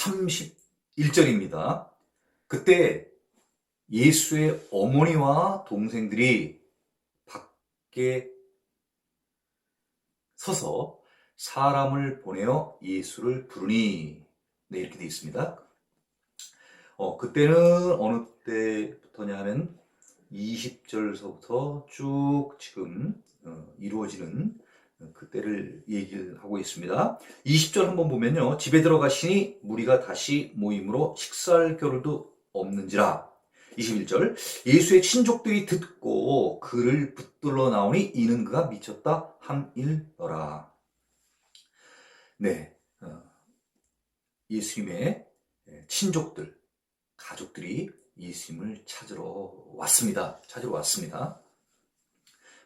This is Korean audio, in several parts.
31절입니다. 그때 예수의 어머니와 동생들이 밖에 서서 사람을 보내어 예수를 부르니, 네, 이렇게 되어 있습니다. 그때는 어느 때부터냐 하면 20절서부터 쭉 지금 이루어지는 그때를 얘기를 하고 있습니다. 20절 한번 보면요. 집에 들어가시니 무리가 다시 모임으로 식사할 겨를도 없는지라. 21절 예수의 친족들이 듣고 그를 붙들러 나오니 이는 그가 미쳤다 함일더라. 네, 예수님의 친족들, 가족들이 예수님을 찾으러 왔습니다.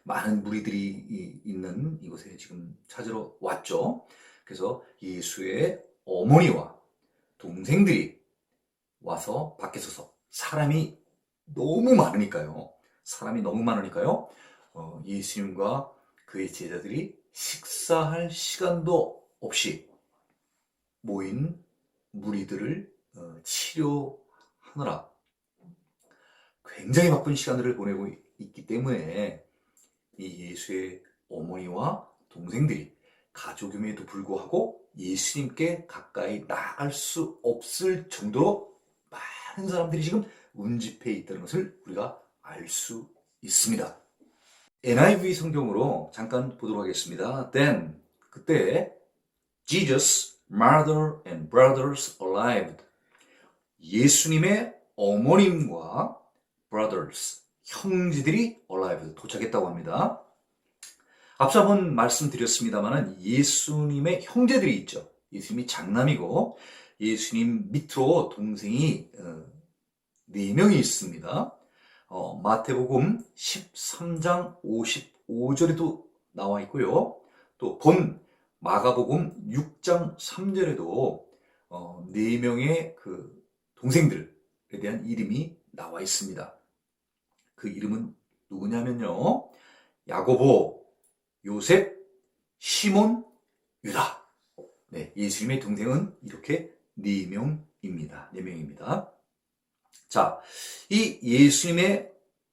많은 무리들이 있는 이곳에 지금 찾으러 왔죠. 그래서 예수의 어머니와 동생들이 와서 밖에 서서 사람이 너무 많으니까요. 예수님과 그의 제자들이 식사할 시간도 없이 모인 무리들을 치료하느라 굉장히 바쁜 시간들을 보내고 있기 때문에 이 예수의 어머니와 동생들이 가족임에도 불구하고 예수님께 가까이 나아갈 수 없을 정도로 많은 사람들이 지금 운집해 있다는 것을 우리가 알 수 있습니다. NIV 성경으로 잠깐 보도록 하겠습니다. Then, 그때 Jesus, mother and brothers arrived. 예수님의 어머님과 brothers, 형제들이 arrived, 도착했다고 합니다. 앞서 한번 말씀드렸습니다만 예수님의 형제들이 있죠. 예수님이 장남이고 예수님 밑으로 동생이 4명이 있습니다. 마태복음 13장 55절에도 나와 있고요. 또 본 마가복음 6장 3절에도 4명의 그 동생들에 대한 이름이 나와 있습니다. 그 이름은 누구냐면요. 야고보, 요셉, 시몬, 유다. 네, 예수님의 동생은 이렇게 4명입니다. 자, 이 예수님의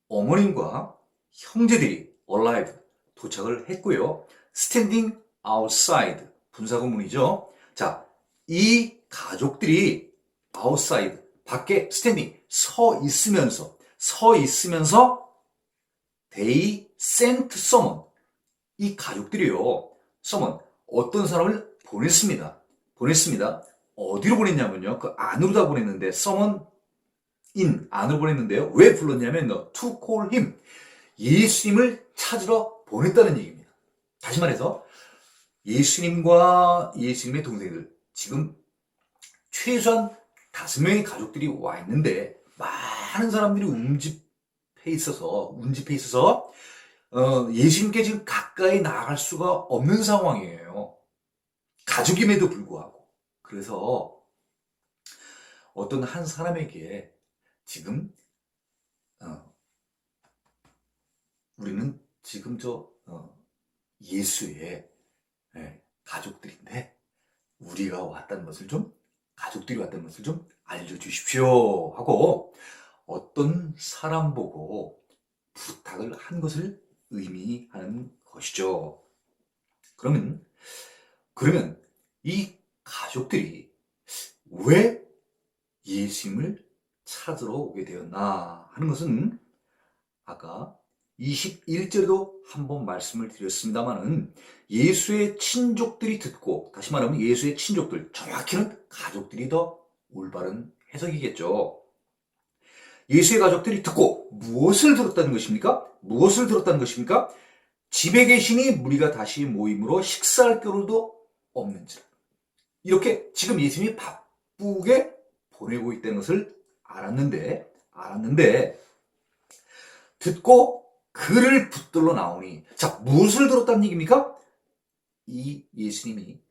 어머님과 형제들이 arrived, 도착을 했고요. standing outside, 분사구문이죠. 자, 이 가족들이 outside, 밖에 standing, 서 있으면서 they sent someone, 이 가족들이요. someone, 어떤 사람을 보냈습니다. 어디로 보냈냐면요. 그 안으로 보냈는데 someone 안으로 보냈는데요. 왜 불렀냐면 to call him, 예수님을 찾으러 보냈다는 얘기입니다. 다시 말해서 예수님과 예수님의 동생들, 지금 최소한 5명의 가족들이 와 있는데 많은 사람들이 운집해 있어서 예수님께 지금 가까이 나아갈 수가 없는 상황이에요. 가족임에도 불구하고. 그래서 어떤 한 사람에게 지금 우리는 지금 예수의 가족들인데 우리가 가족들이 왔다는 것을 좀 알려주십시오 하고 어떤 사람 보고 부탁을 한 것을 의미하는 것이죠. 그러면 이 가족들이 왜 예수님을 찾으러 오게 되었나 하는 것은 아까 21절에도 한번 말씀을 드렸습니다만은 예수의 친족들이 듣고, 다시 말하면 예수의 친족들, 정확히는 가족들이 더 올바른 해석이겠죠. 예수의 가족들이 듣고 무엇을 들었다는 것입니까? 집에 계시니 무리가 다시 모임으로 식사할 겨를도 없는지라. 이렇게 지금 예수님이 바쁘게 보내고 있다는 것을 알았는데 듣고 그를 붙들러 나오니, 자, 무엇을 들었다는 얘기입니까? 이 예수님이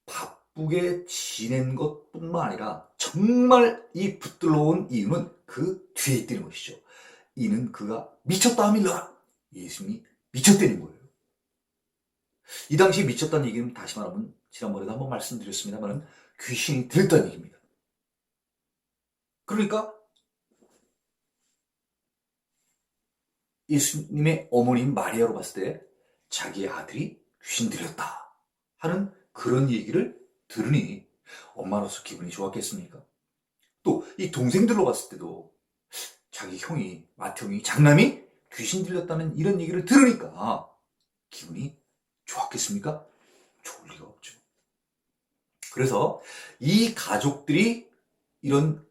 바쁘게 지낸 것뿐만 아니라 정말 이 붙들러 온 이유는 그 뒤에 있다는 것이죠. 이는 그가 미쳤다 하밀라. 예수님이 미쳤다는 거예요. 이 당시 미쳤다는 얘기는 다시 말하면 지난번에도 한번 말씀드렸습니다만 귀신이 들렸다는 얘기입니다. 그러니까 예수님의 어머니인 마리아로 봤을 때 자기의 아들이 귀신 들렸다 하는 그런 얘기를 들으니 엄마로서 기분이 좋았겠습니까? 또 이 동생들로 봤을 때도 자기 형이, 맏형이, 장남이 귀신 들렸다는 이런 얘기를 들으니까 기분이 좋았겠습니까? 좋을 리가 없죠. 그래서 이 가족들이 이런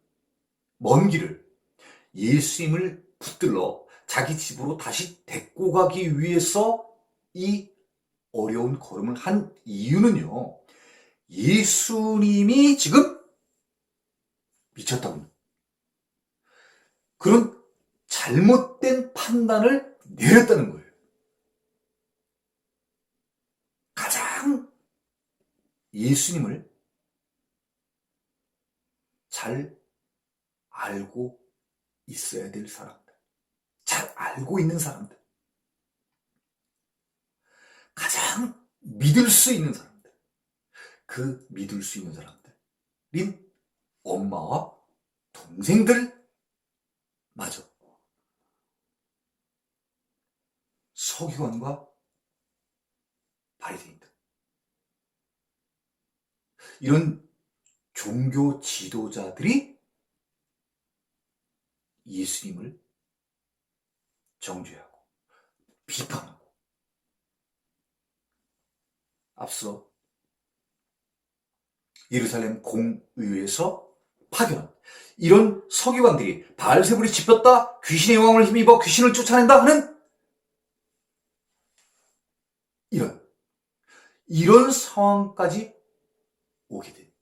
먼 길을 예수님을 붙들러 자기 집으로 다시 데리고 가기 위해서 이 어려운 걸음을 한 이유는요. 예수님이 지금 미쳤다고 그런 잘못된 판단을 내렸다는 거예요. 가장 예수님을 잘 알고 있어야 될 사람들, 잘 알고 있는 사람들, 가장 믿을 수 있는 사람들, 그 믿을 수 있는 사람들인 엄마와 동생들 마저 서기관과 바리새인들 이런 종교 지도자들이 예수님을 정죄하고 비판하고 앞서 예루살렘 공의회에서 파견한 이런 서기관들이 바알세불이 짚었다, 귀신의 영향을 힘입어 귀신을 쫓아낸다 하는 이런 상황까지 오게 된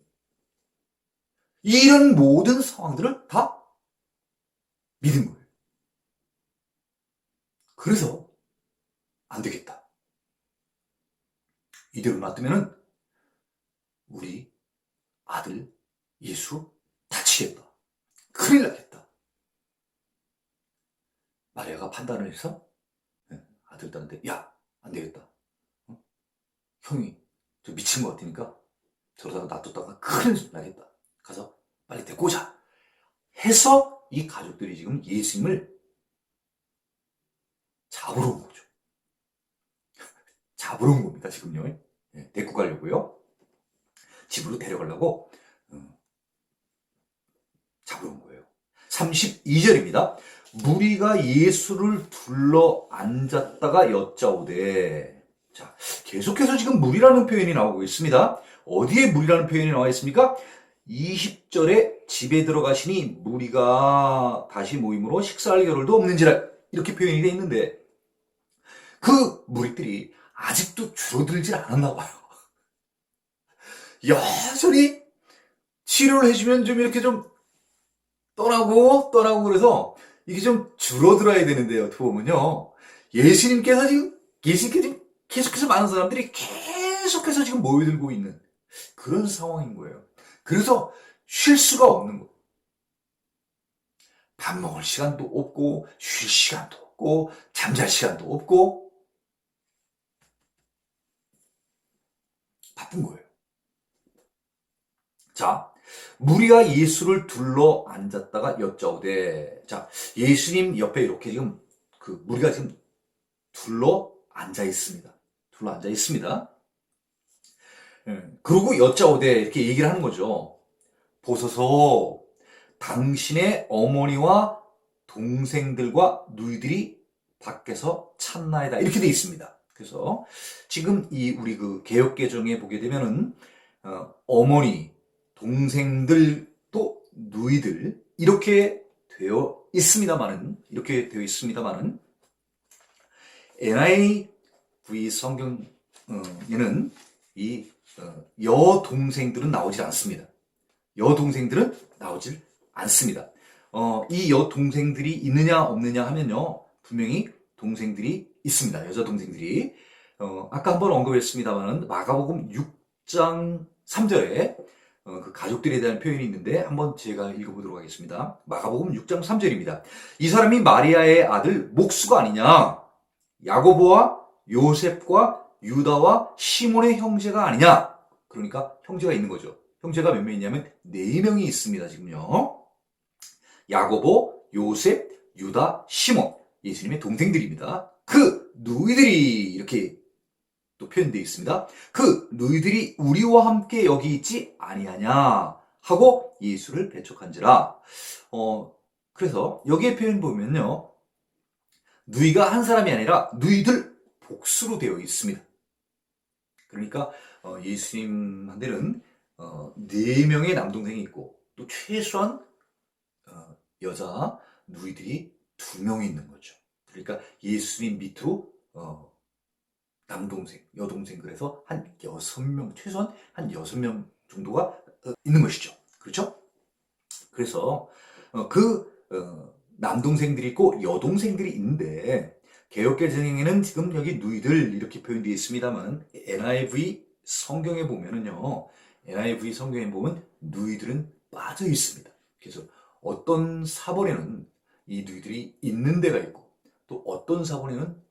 이런 모든 상황들을 다 믿은 거예요. 그래서 안 되겠다. 이대로 놔두면은 우리 아들 예수 다치겠다. 큰일 나겠다. 마리아가 판단을 해서 아들 딸한테 야, 안 되겠다. 형이 저 미친 것 같으니까 저러다가 놔뒀다가 큰일 나겠다. 가서 빨리 데리고 오자. 해서 이 가족들이 지금 예수님을 잡으러 온 거죠. 잡으러 온 겁니다, 지금요. 데리고 가려고요. 집으로 데려가려고 잡으러 온 거예요. 32절입니다. 무리가 예수를 둘러 앉았다가 여짜오되. 자, 계속해서 지금 무리라는 표현이 나오고 있습니다. 어디에 무리라는 표현이 나와 있습니까? 20절에 집에 들어가시니 무리가 다시 모임으로 식사할 겨를도 없는지라 이렇게 표현이 되어 있는데 그 무리들이 아직도 줄어들질 않았나 봐요. 여전히 치료를 해주면 좀 이렇게 좀 떠나고 그래서 이게 좀 줄어들어야 되는데요. 어떻게 보면요. 예수님께서 지금 계속해서 많은 사람들이 계속해서 지금 모여들고 있는 그런 상황인 거예요. 그래서 쉴 수가 없는 거예요. 밥 먹을 시간도 없고 쉴 시간도 없고 잠잘 시간도 없고 바쁜 거예요. 자, 무리가 예수를 둘러 앉았다가 여짜오되. 자, 예수님 옆에 이렇게 지금 그 무리가 지금 둘러 앉아 있습니다. 둘러 앉아 있습니다. 그리고 여짜오되 이렇게 얘기를 하는 거죠. 보소서 당신의 어머니와 동생들과 누이들이 밖에서 찾나이다. 이렇게 돼 있습니다. 그래서 지금 우리 그 개역개정에 보게 되면은 어머니, 동생들도 누이들 이렇게 되어 있습니다만은 NIV 성경에는 이 여동생들은 나오질 않습니다. 여동생들은 나오질 않습니다. 이 여동생들이 있느냐 없느냐 하면요. 분명히 동생들이 있습니다. 여자 동생들이. 아까 한번 언급했습니다만은 마가복음 6장 3절에 그 가족들에 대한 표현이 있는데 한번 제가 읽어보도록 하겠습니다. 마가복음 6장 3절입니다. 이 사람이 마리아의 아들 목수가 아니냐? 야고보와 요셉과 유다와 시몬의 형제가 아니냐? 그러니까 형제가 있는 거죠. 형제가 몇 명 있냐면 4명이 있습니다. 지금요. 야고보, 요셉, 유다, 시몬, 예수님의 동생들입니다. 그 누이들이 이렇게 또 표현되어 있습니다. 그 누이들이 우리와 함께 여기 있지 아니하냐 하고 예수를 배척한지라. 그래서 여기에 표현 보면요, 누이가 한 사람이 아니라 누이들 복수로 되어 있습니다. 그러니까 예수님한테는 4명의 남동생이 있고 또 최소한 여자 누이들이 2명이 있는 거죠. 그러니까 예수님 밑으로 남동생, 여동생, 그래서 한 6명, 최소한 한 6명 정도가 있는 것이죠. 그렇죠? 그래서 남동생들이 있고 여동생들이 있는데, 개역개정에는 지금 여기 누이들 이렇게 표현되어 있습니다만 NIV 성경에 보면은요, NIV 성경에 보면 누이들은 빠져 있습니다. 그래서 어떤 사본에는 이 누이들이 있는 데가 있고 또 어떤 사본에는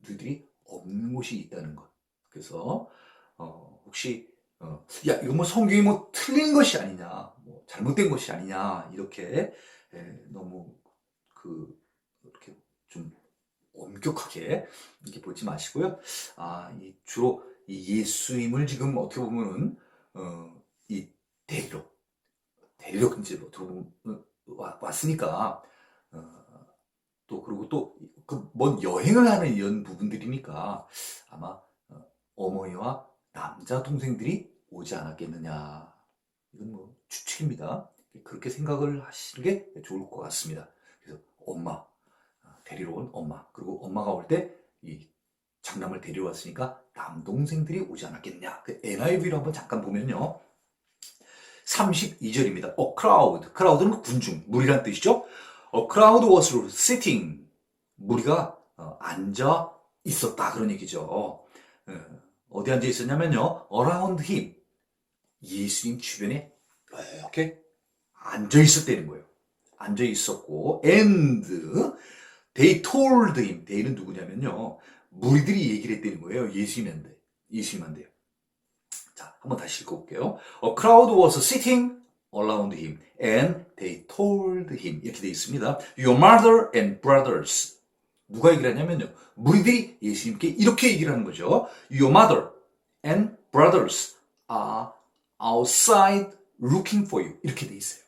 누이들이 없는 곳이 있다는 것. 그래서 혹시 야, 이거 뭐 성경이 뭐 틀린 것이 아니냐, 뭐 잘못된 것이 아니냐, 이렇게 너무 이렇게 좀 엄격하게 이렇게 보지 마시고요. 주로 이 예수님을 지금 어떻게 보면은 이 데리러 이제 어떻게 보면 왔으니까, 또 그리고 또 그 먼 여행을 하는 이런 부분들이니까 아마 어머니와 남자 동생들이 오지 않았겠느냐, 이건 뭐 추측입니다. 그렇게 생각을 하시는 게 좋을 것 같습니다. 그래서 데리러 온 엄마, 그리고 엄마가 올 때 이 장남을 데리러 왔으니까 남동생들이 오지 않았겠냐. 그 NIV로 한번 잠깐 보면요, 32절입니다. crowd는 군중, 무리란 뜻이죠. A crowd was sitting, 무리가 앉아 있었다, 그런 얘기죠. 어디 앉아 있었냐면요, around him, 예수님 주변에 이렇게 앉아 있었다는 거예요. 앉아 있었고, and they told him, they는 누구냐면요, 무리들이 얘기를 했다는 거예요. 예수님한테요. 자, 한번 다시 읽어볼게요. A crowd was sitting around him, and they told him, 이렇게 되어 있습니다. Your mother and brothers. 누가 얘기를 하냐면요, 무리들이 예수님께 이렇게 얘기를 하는 거죠. Your mother and brothers are outside looking for you. 이렇게 되어 있어요.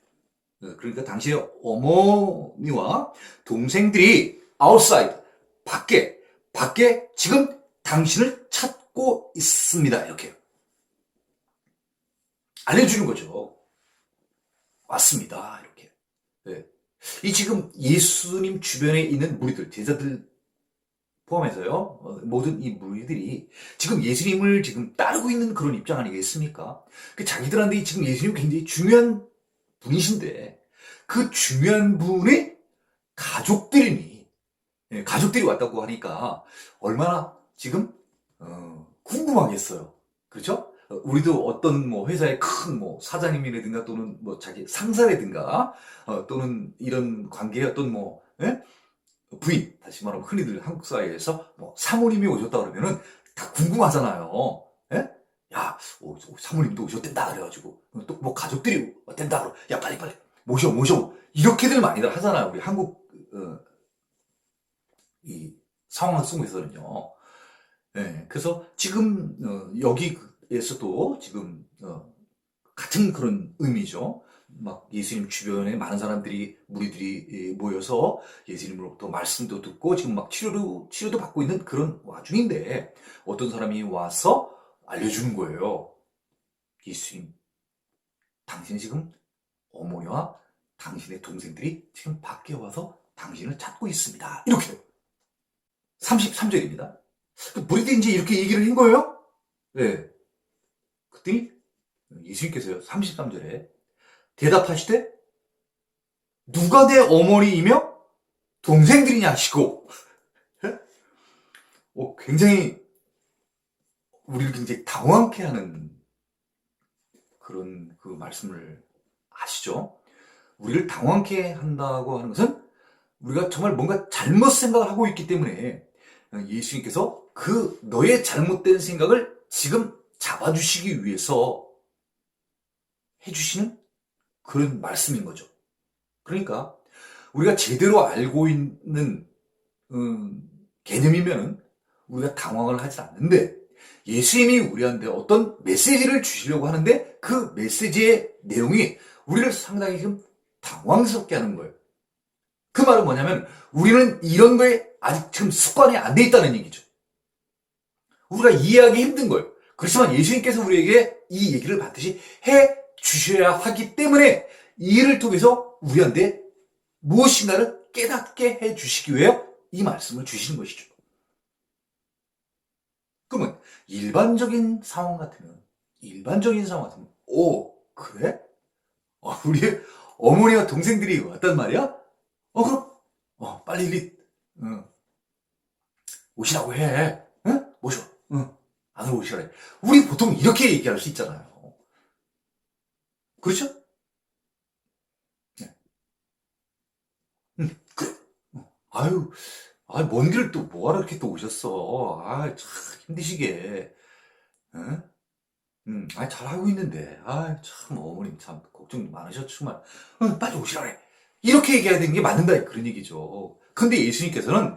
그러니까 당시에 어머니와 동생들이 outside, 밖에 지금 당신을 찾고 있습니다. 이렇게요. 알려주는 거죠. 왔습니다. 이렇게. 네. 이 지금 예수님 주변에 있는 무리들, 제자들 포함해서요, 모든 이 무리들이 지금 예수님을 지금 따르고 있는 그런 입장 아니겠습니까? 자기들한테 지금 예수님 굉장히 중요한 분이신데, 그 중요한 분의 가족들이 왔다고 하니까 얼마나 지금 궁금하겠어요. 그렇죠? 우리도 어떤 뭐 회사의 큰 뭐 사장님이라든가 또는 뭐 자기 상사라든가 또는 이런 관계의 어떤 뭐 부인, 다시 말하면 흔히들 한국 사회에서 뭐 사모님이 오셨다 그러면은 다 궁금하잖아요. 예? 야, 사모님도 오셨댄다 그래가지고 또 뭐 가족들이 왔댄다 그러, 야 빨리 모셔 이렇게들 많이들 하잖아요. 우리 한국 이 상황 속에서는요. 예, 그래서 지금 여기에서도 지금 같은 그런 의미죠. 막 예수님 주변에 많은 사람들이, 무리들이 모여서 예수님으로부터 말씀도 듣고 지금 막 치료도 받고 있는 그런 와중인데, 어떤 사람이 와서 알려주는 거예요. 예수님, 당신이 지금 어머니와 당신의 동생들이 지금 밖에 와서 당신을 찾고 있습니다. 이렇게 33절입니다. 무리들이 이제 이렇게 얘기를 한 거예요. 네. 그랬더니 예수님께서요, 33절에 대답하시되 누가 내 어머니이며 동생들이냐 하시고, 굉장히 우리를 굉장히 당황케 하는 그런 그 말씀을 하시죠. 우리를 당황케 한다고 하는 것은 우리가 정말 뭔가 잘못 생각을 하고 있기 때문에 예수님께서 그 너의 잘못된 생각을 지금 잡아주시기 위해서 해주시는 그런 말씀인 거죠. 그러니까 우리가 제대로 알고 있는 개념이면은 우리가 당황을 하지 않는데 예수님이 우리한테 어떤 메시지를 주시려고 하는데 그 메시지의 내용이 우리를 상당히 지금 당황스럽게 하는 거예요. 그 말은 뭐냐면 우리는 이런 거에 아직 지금 습관이 안 돼 있다는 얘기죠. 우리가 이해하기 힘든 거예요. 그렇지만 예수님께서 우리에게 이 얘기를 반드시 해 주셔야 하기 때문에 이 일을 통해서 우리한테 무엇인가를 깨닫게 해 주시기 위해 이 말씀을 주시는 것이죠. 그러면 일반적인 상황 같으면 오, 그래? 우리 어머니와 동생들이 왔단 말이야? 그럼 빨리 오시라고 해. 응? 모셔. 응. 안으로 오시라. 우리 보통 이렇게 얘기할 수 있잖아요. 그렇죠? 네. 그래. 아유, 먼 길을 또 뭐하러 이렇게 또 오셨어. 참 힘드시게. 응? 잘하고 있는데. 참 어머님 참 걱정 많으셨죠, 정말. 빨리 오시라 그래. 이렇게 얘기해야 되는 게 맞는다. 그런 얘기죠. 근데 예수님께서는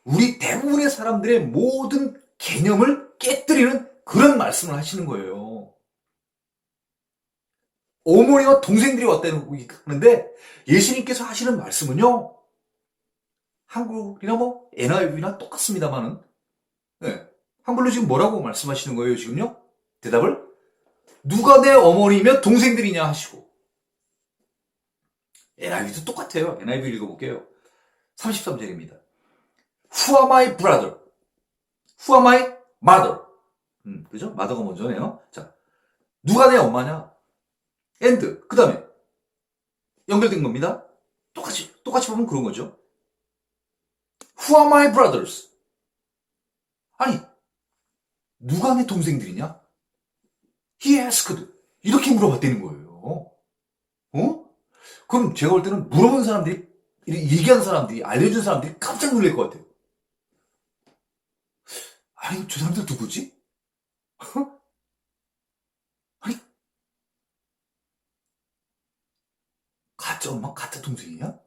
우리 대부분의 사람들의 모든 개념을 깨뜨리는 그런 말씀을 하시는 거예요. 어머니와 동생들이 왔다는 하는데 예수님께서 하시는 말씀은요. 한국이나 뭐 NIV나 똑같습니다만은 네. 한글로 지금 뭐라고 말씀하시는 거예요 지금요? 대답을 누가 내 어머니며 동생들이냐 하시고 NIV도 똑같아요. NIV 읽어볼게요. 33절입니다. Who are my brother? Who are my mother? 그죠? mother가 먼저네요. 자, 누가 내 엄마냐? and 그 다음에 연결된 겁니다. 똑같이 보면 그런 거죠. Who are my brothers? 아니, 누가 내 동생들이냐? He asked. 이렇게 물어봤다는 거예요. 그럼 제가 볼 때는 물어본 사람들이, 얘기한 사람들이, 알려준 사람들이 깜짝 놀랄 것 같아요. 아니, 저 사람들 누구지? 아니, 가짜 엄마, 가짜 동생이야?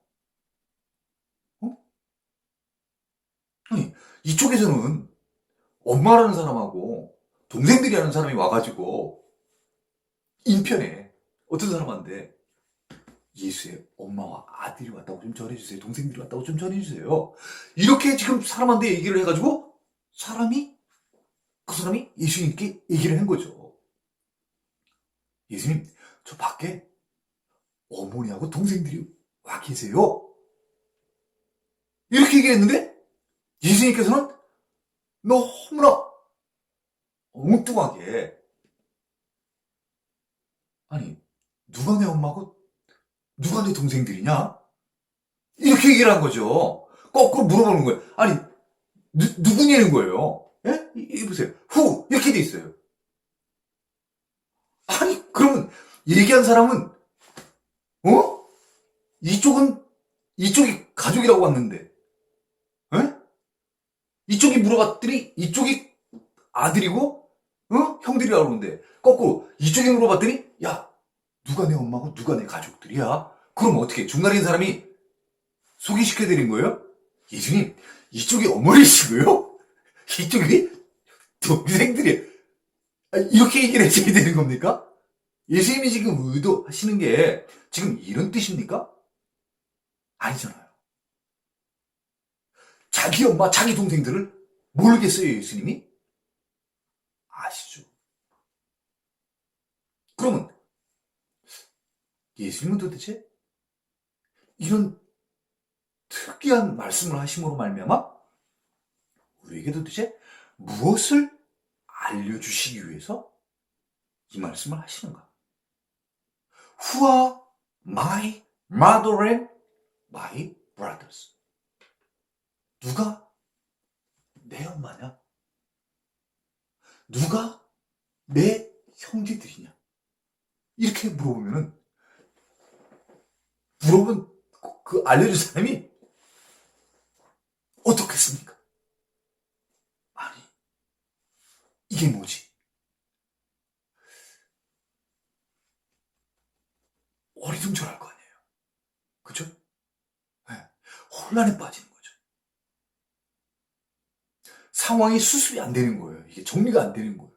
아니, 이쪽에서는 엄마라는 사람하고 동생들이라는 사람이 와가지고 인편에 어떤 사람한테 예수의 엄마와 아들이 왔다고 좀 전해주세요. 동생들이 왔다고 좀 전해주세요. 이렇게 지금 사람한테 얘기를 해가지고 그 사람이 예수님께 얘기를 한 거죠. 예수님, 저 밖에 어머니하고 동생들이 와 계세요. 이렇게 얘기를 했는데 예수님께서는 너무나 엉뚱하게 아니 누가 내 엄마고 누가 내 동생들이냐? 이렇게 얘기를 한 거죠. 거꾸로 물어보는 거예요. 아니 누구냐는 거예요. 예? 이 보세요. 후 이렇게 돼 있어요. 아니 그러면 얘기한 사람은 이쪽이 가족이라고 왔는데 예? 이쪽이 물어봤더니 이쪽이 아들이고 형들이라고 그러는데 거꾸로 이쪽이 물어봤더니 야 누가 내 엄마고 누가 내 가족들이야? 그럼 어떻게 중간에 있는 사람이 소개시켜드린 거예요? 예수님 이쪽이 어머니시고요 이쪽이 동생들이 이렇게 얘기를 해줘야 되는 겁니까? 예수님이 지금 의도하시는 게 지금 이런 뜻입니까? 아니잖아요. 자기 엄마, 자기 동생들을 모르겠어요, 예수님이? 아시죠? 그러면 예수님은 도대체 이런 특이한 말씀을 하심으로 말미암아 우리에게 도대체 무엇을 알려주시기 위해서 이 말씀을 하시는가? Who are my mother and my brothers? 누가 내 엄마냐? 누가 내 형제들이냐? 이렇게 물어보면 그 알려준 사람이 어떻겠습니까? 아니, 이게 뭐지? 어리둥절할 거 아니에요. 그죠? 혼란에 빠지는 거죠. 상황이 수습이 안 되는 거예요. 이게 정리가 안 되는 거예요.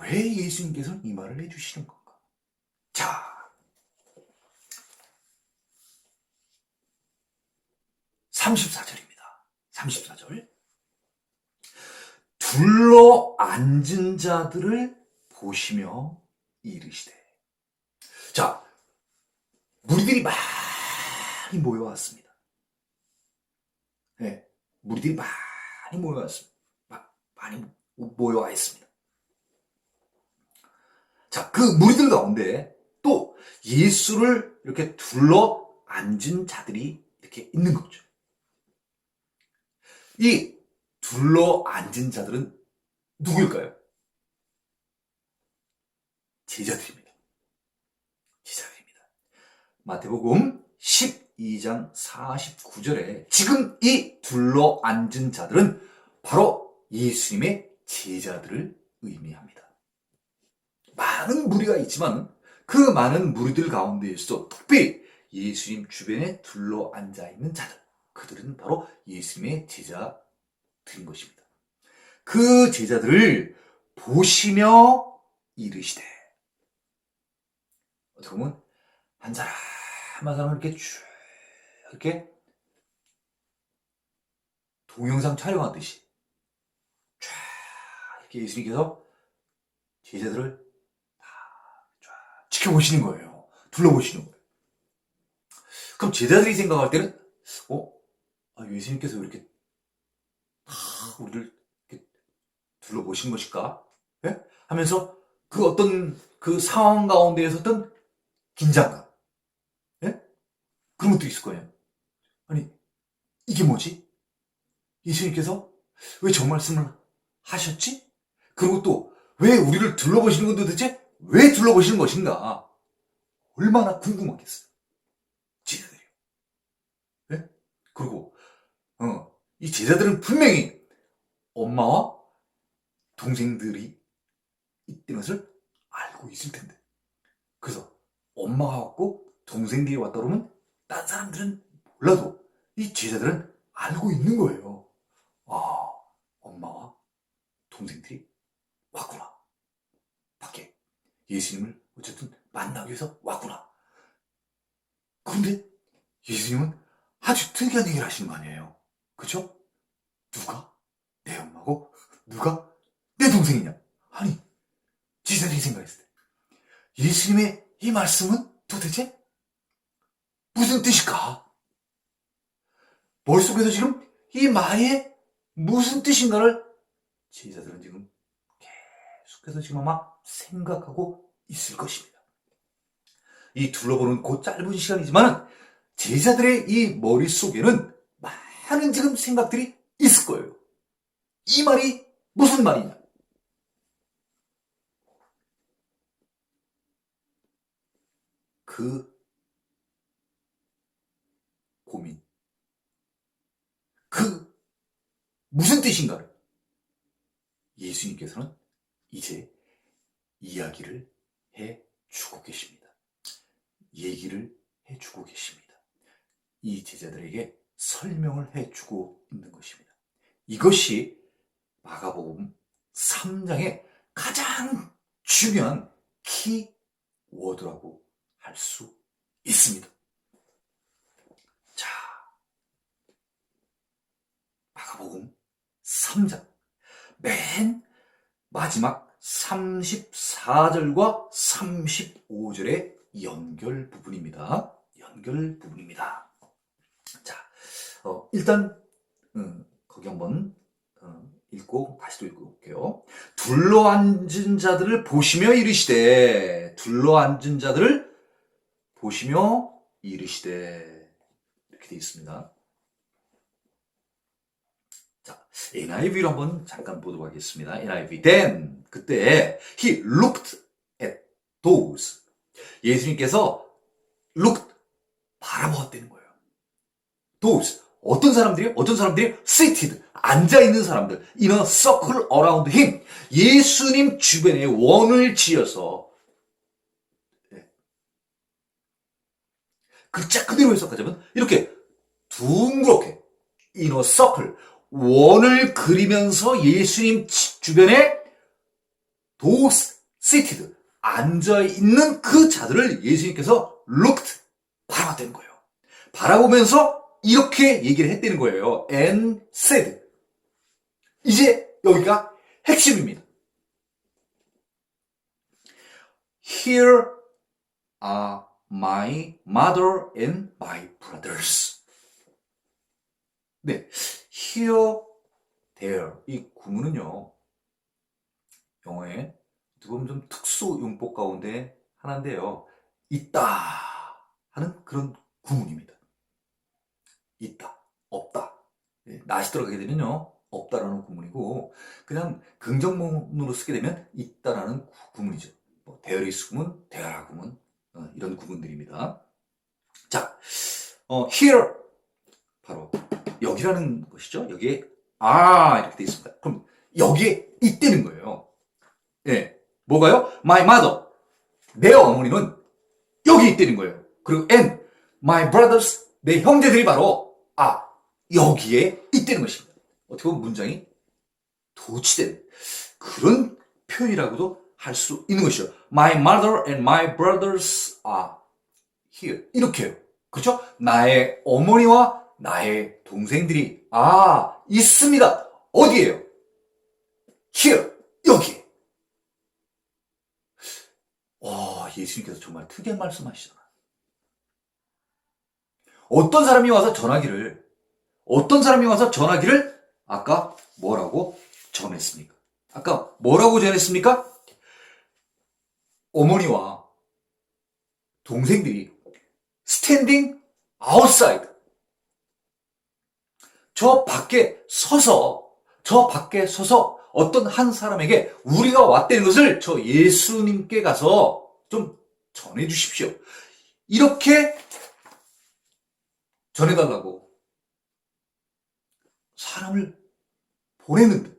왜 예수님께서는 이 말을 해주시는 건가? 자, 34절입니다. 34절. 둘러 앉은 자들을 보시며 이르시되. 자, 무리들이 많이 모여왔습니다. 네, 무리들이 많이 모여왔습니다. 많이 모여와 있습니다. 자, 그 무리들 가운데 또 예수를 이렇게 둘러 앉은 자들이 이렇게 있는 거죠. 이 둘러 앉은 자들은 누구일까요? 제자들입니다. 제자들입니다. 마태복음 12장 49절에 지금 이 둘러 앉은 자들은 바로 예수님의 제자들을 의미합니다. 많은 무리가 있지만 그 많은 무리들 가운데에서도 특별히 예수님 주변에 둘러 앉아 있는 자들, 그들은 바로 예수님의 제자들인 것입니다. 그 제자들을 보시며 이르시되. 어떻게 보면 한 사람 한 사람을 이렇게 쭉 이렇게 동영상 촬영하듯이 쫙 이렇게 예수님께서 제자들을 다 쫙 지켜보시는 거예요. 둘러보시는 거예요. 그럼 제자들이 생각할 때는 예수님께서 왜 이렇게 다 우리를 이렇게 둘러보시는 것일까? 예? 하면서 그 어떤 그 상황 가운데에서 어떤 긴장감, 예? 그런 것도 있을 거예요. 아니, 이게 뭐지? 예수님께서 왜 저 말씀을 하셨지? 그리고 또 왜 우리를 둘러보시는 건 도대체 왜 둘러보시는 것인가? 얼마나 궁금하겠어요. 제자들이요. 예? 그리고 이 제자들은 분명히 엄마와 동생들이 있다는 것을 알고 있을 텐데. 그래서 엄마가 왔고 동생들이 왔다 그러면 딴 사람들은 몰라도 이 제자들은 알고 있는 거예요. 아, 엄마와 동생들이 왔구나. 밖에 예수님을 어쨌든 만나기 위해서 왔구나. 그런데 예수님은 아주 특이한 얘기를 하시는 거 아니에요. 그렇죠? 누가 내 엄마고 누가 내 동생이냐? 아니, 제자들이 생각했을 때 예수님의 이 말씀은 도대체 무슨 뜻일까? 머릿속에서 지금 이 말이 무슨 뜻인가를 제자들은 지금 계속해서 지금 아마 생각하고 있을 것입니다. 이 둘러보는 그 짧은 시간이지만 제자들의 이 머릿속에는 많은 지금 생각들이 있을 거예요. 이 말이 무슨 말이냐? 그 고민, 그 무슨 뜻인가를 예수님께서는 이제 이야기를 해주고 계십니다. 얘기를 해주고 계십니다. 이 제자들에게 설명을 해주고 있는 것입니다. 이것이 마가복음 3장의 가장 중요한 키워드라고 할 수 있습니다. 자, 마가복음 3장 맨 마지막 34절과 35절의 연결 부분입니다. 연결 부분입니다. 자, 일단 거기 한번 읽고 다시 또 읽어볼게요. 둘러앉은 자들을 보시며 이르시되. 둘러앉은 자들을 보시며 이르시되. 이렇게 되어 있습니다. 자, NIV로 한번 잠깐 보도록 하겠습니다. NIV. Then, 그때 he looked at those. 예수님께서 looked, 바라보았다는 거예요. those. 어떤 사람들이 seated, 앉아있는 사람들, in a circle around him. 예수님 주변에 원을 지어서, 그 짝 그대로 해석하자면 이렇게 둥그렇게 이너 서클 원을 그리면서 예수님 주변에 seated 앉아있는 그 자들을 예수님께서 looked 바라봤다는 거예요. 바라보면서 이렇게 얘기를 했다는 거예요. and said. 이제 여기가 핵심입니다. Here are my mother and my brothers. 네, here, there 이 구문은요. 영어에 두번 좀 특수 용법 가운데 하나인데요. 있다 하는 그런 구문입니다. 있다, 없다. not이 들어가게 되면요. 없다라는 구문이고 그냥 긍정문으로 쓰게 되면 있다라는 구문이죠. there is 구문, there are 구문 이런 구문들입니다. 자, here 바로 여기라는 것이죠. 여기에 이렇게 되어 있습니다. 그럼 여기에 있다는 거예요. 예, 뭐가요? My mother, 내 어머니는 여기 있다는 거예요. 그리고 and my brothers, 내 형제들이 바로 여기에 있다는 것입니다. 어떻게 보면 문장이 도치된 그런 표현이라고도 할 수 있는 것이죠. My mother and my brothers are here. 이렇게요. 그렇죠? 나의 어머니와 나의 동생들이 있습니다. 어디에요? Here. 여기에. 예수님께서 정말 특이한 말씀하시잖아요. 어떤 사람이 와서 전하기를 아까 뭐라고 전했습니까? 어머니와 동생들이 standing outside. 저 밖에 서서 어떤 한 사람에게 우리가 왔다는 것을 저 예수님께 가서 좀 전해 주십시오. 이렇게 전해달라고 사람을 보냈는데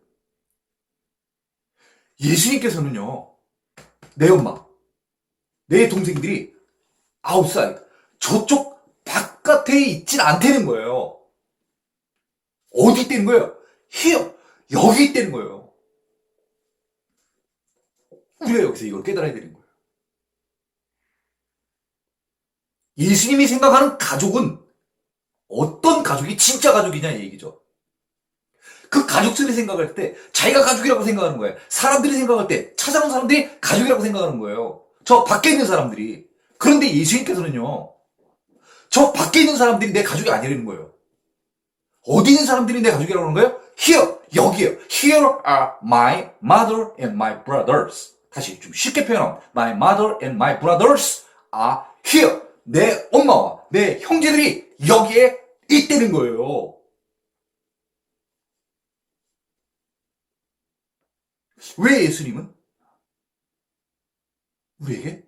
예수님께서는요, 내 엄마, 내 동생들이 아웃사이드, 저쪽 바깥에 있진 않다는 거예요. 어디 있다는 거예요? here, 여기 있다는 거예요. 우리가 여기서 이걸 깨달아야 되는 거예요. 예수님이 생각하는 가족은 어떤 가족이 진짜 가족이냐 이 얘기죠. 그 가족들이 생각할 때 자기가 가족이라고 생각하는 거예요. 사람들이 생각할 때 찾아온 사람들이 가족이라고 생각하는 거예요. 저 밖에 있는 사람들이. 그런데 예수님께서는요, 저 밖에 있는 사람들이 내 가족이 아니라는 거예요. 어디 있는 사람들이 내 가족이라고 하는 거예요? Here, 여기에요. Here are my mother and my brothers. 다시 좀 쉽게 표현하면 my mother and my brothers are here. 내 엄마와 내 형제들이 여기에 있다는 거예요. 왜 예수님은 우리에게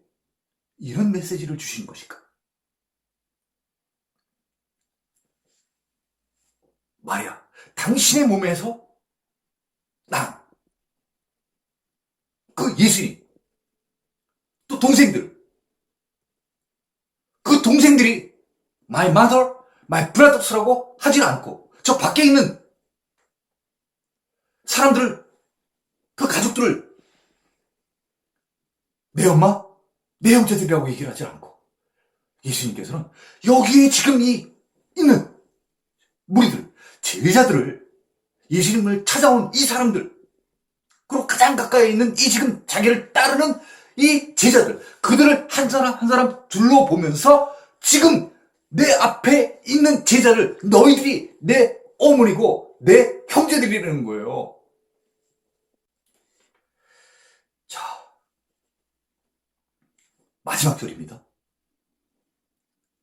이런 메시지를 주신 것일까? 마리아, 당신의 몸에서 그 예수님, 또 동생들, 그 동생들이 my mother, my brothers라고 하진 않고 저 밖에 있는 사람들을, 그 가족들을 내 엄마, 내 형제들이라고 얘기를 하지 않고 예수님께서는 여기에 지금 있는 무리들, 제자들을, 예수님을 찾아온 이 사람들, 그리고 가장 가까이 있는 이 지금 자기를 따르는 이 제자들, 그들을 한 사람 한 사람 둘러보면서 지금 내 앞에 있는 제자를 너희들이 내 어머니고 내 형제들이라는 거예요. 자, 마지막 절입니다.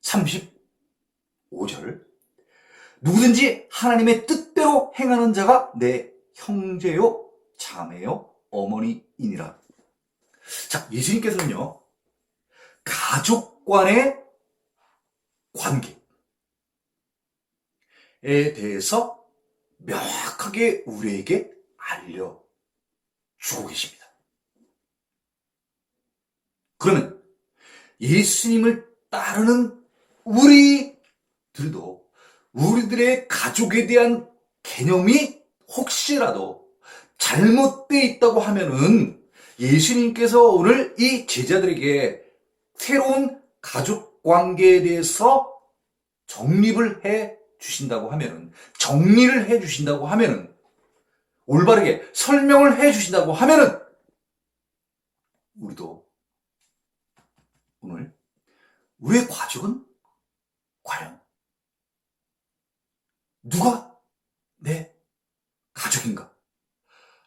35절. 누구든지 하나님의 뜻대로 행하는 자가 내 형제요, 자매요, 어머니이니라. 자, 예수님께서는요, 가족 간의 관계에 대해서 명확하게 우리에게 알려주고 계십니다. 그러면 예수님을 따르는 우리들도 우리들의 가족에 대한 개념이 혹시라도 잘못되어 있다고 하면은 예수님께서 오늘 이 제자들에게 새로운 가족 관계에 대해서 정립을 해 주신다고 하면은, 정리를 해 주신다고 하면은, 올바르게 설명을 해 주신다고 하면은, 우리도 오늘 우리의 가족은 과연 누가 내 가족인가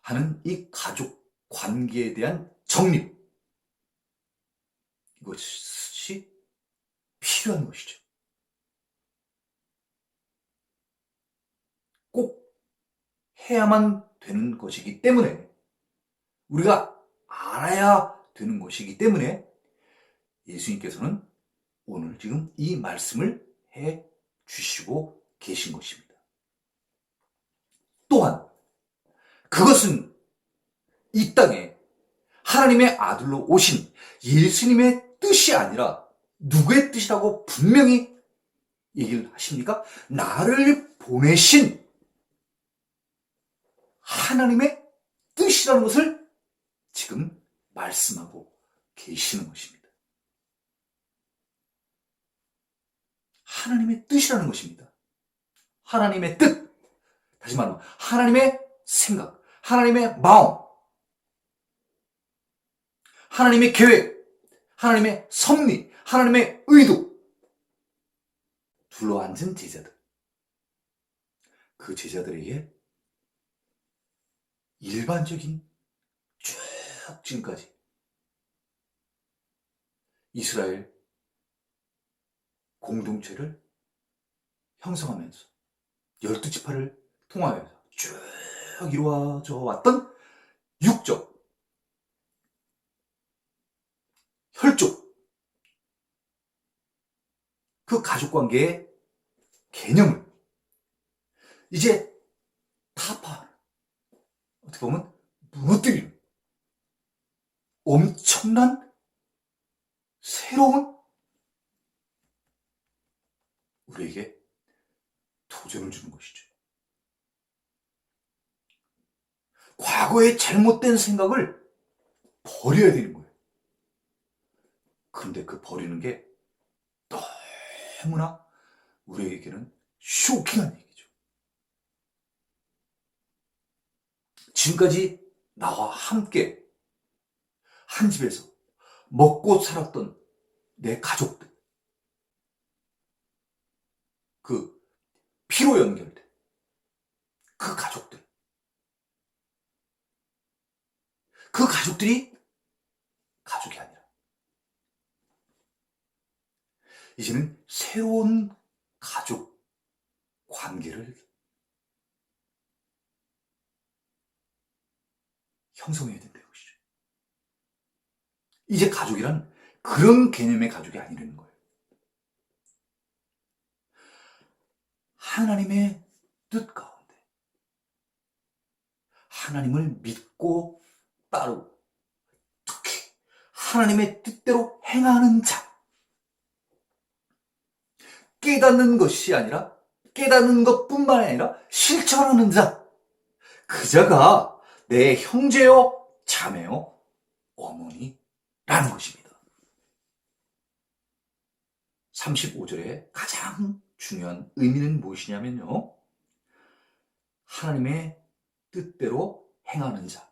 하는 이 가족 관계에 대한 정립, 이것이 필요한 것이죠. 꼭 해야만 되는 것이기 때문에, 우리가 알아야 되는 것이기 때문에 예수님께서는 오늘 지금 이 말씀을 해 주시고 계신 것입니다. 또한 그것은 이 땅에 하나님의 아들로 오신 예수님의 뜻이 아니라 누구의 뜻이라고 분명히 얘기를 하십니까? 나를 보내신 하나님의 뜻이라는 것을 지금 말씀하고 계시는 것입니다. 하나님의 뜻이라는 것입니다. 하나님의 뜻, 다시 말하면 하나님의 생각, 하나님의 마음, 하나님의 계획, 하나님의 섭리, 하나님의 의도, 둘러앉은 제자들, 그 제자들에게 일반적인 쭉 지금까지 이스라엘 공동체를 형성하면서 12지파를 통하여서 쭉 이루어져 왔던 육적, 혈족, 그 가족관계의 개념을 이제 타파하는, 어떻게 보면 무너뜨리는 엄청난 새로운 우리에게 도전을 주는 것이죠. 과거의 잘못된 생각을 버려야 되는 거예요. 그런데 그 버리는 게 너무나 우리에게는 쇼킹한 얘기죠. 지금까지 나와 함께 한 집에서 먹고 살았던 내 가족들, 그 피로 연결된 그 가족들, 그 가족들이 가족이 아니라 이제는 새로운 가족 관계를 형성해야 된다는 것이죠. 이제 가족이란 그런 개념의 가족이 아니라는 거예요. 하나님의 뜻 가운데 하나님을 믿고 따르고 특히 하나님의 뜻대로 행하는 자, 깨닫는 것이 아니라 깨닫는 것뿐만 아니라 실천하는 자, 그 자가 내 형제요 자매요 어머니라는 것입니다. 35절의 가장 중요한 의미는 무엇이냐면요, 하나님의 뜻대로 행하는 자,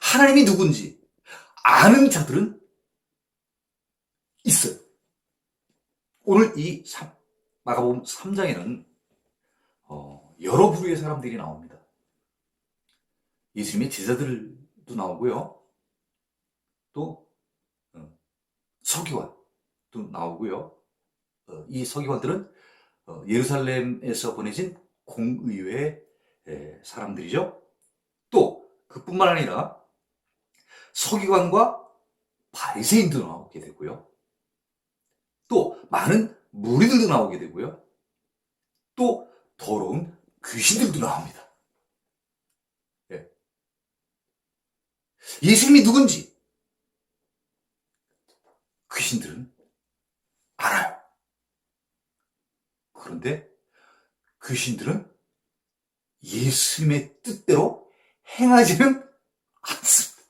하나님이 누군지 아는 자들은 있어요. 오늘 이 마가복음 3장에는 여러 부류의 사람들이 나옵니다. 예수님의 제자들도 나오고요, 또 서기관도 나오고요. 이 서기관들은 예루살렘에서 보내진 공의회 사람들이죠. 또 그뿐만 아니라 서기관과 바리새인도 나오게 되고요. 또 많은 무리들도 나오게 되고요. 또 더러운 귀신들도 나옵니다. 예수님이 누군지 귀신들은 알아요. 그런데 귀신들은 예수님의 뜻대로 행하지는 않습니다.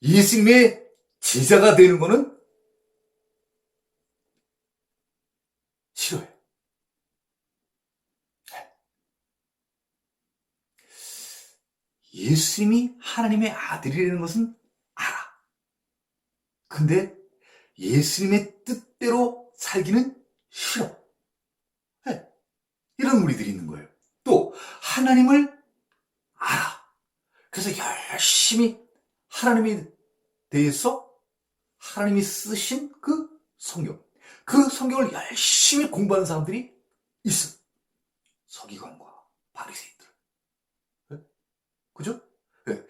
예수님의 제자가 되는 것은 싫어요. 예수님이 하나님의 아들이라는 것은 알아. 근데 예수님의 뜻대로 살기는 싫어. 네. 이런 우리들이 있는 거예요. 또 하나님을 알아. 그래서 열심히 하나님에 대해서 하나님이 쓰신 그 성경을 열심히 공부하는 사람들이 있어. 서기관과 바리새인들. 네? 그죠? 네.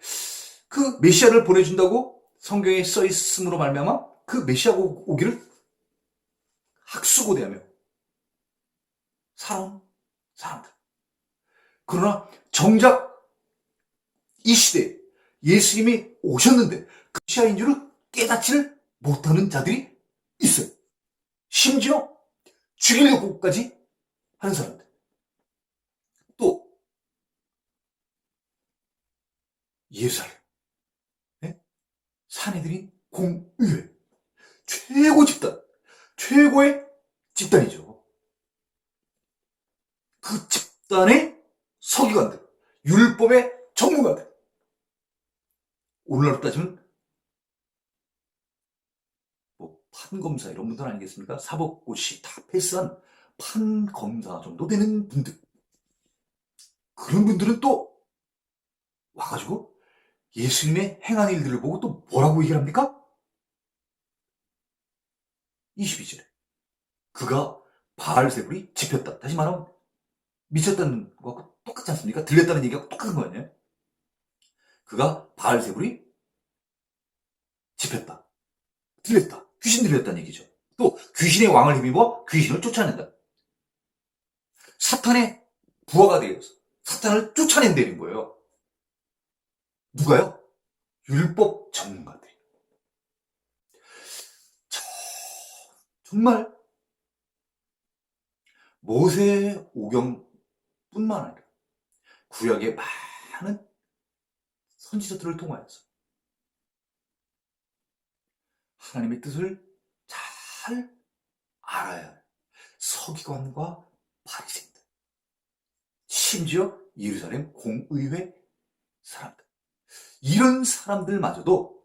그 메시아를 보내준다고 성경에 써 있음으로 말미암아 그 메시아가 오기를 학수고대하며 살아온 사람들. 그러나 정작 이 시대에 예수님이 오셨는데 그 메시아인 줄을 깨닫지를 못하는 자들이 있어요. 심지어 죽이려고까지 하는 사람들. 또 예루살렘 사내들인 공의회 최고의 집단이죠. 그 집단의 서기관들, 율법의 전문가들. 오늘날로 따지면 뭐 판검사 이런 분들 아니겠습니까? 사법고시 다 패스한 판검사 정도 되는 분들. 그런 분들은 또 와가지고 예수님의 행한 일들을 보고 또 뭐라고 얘기를 합니까? 22절에 그가 바알세불이 집혔다. 다시 말하면 미쳤다는 거하고 똑같지 않습니까? 들렸다는 얘기하고 똑같은 거 아니에요? 그가 바알세불이 집혔다. 들렸다. 귀신 들렸다는 얘기죠. 또 귀신의 왕을 힘입어 귀신을 쫓아낸다. 사탄의 부하가 되어서 사탄을 쫓아낸다는 거예요. 누가요? 율법 전문가들이. 정말 모세 오경뿐만 아니라 구약의 많은 선지자들을 통하여서 하나님의 뜻을 잘 알아야 할 서기관과 바리새인들, 심지어 예루살렘 공의회 사람들, 이런 사람들마저도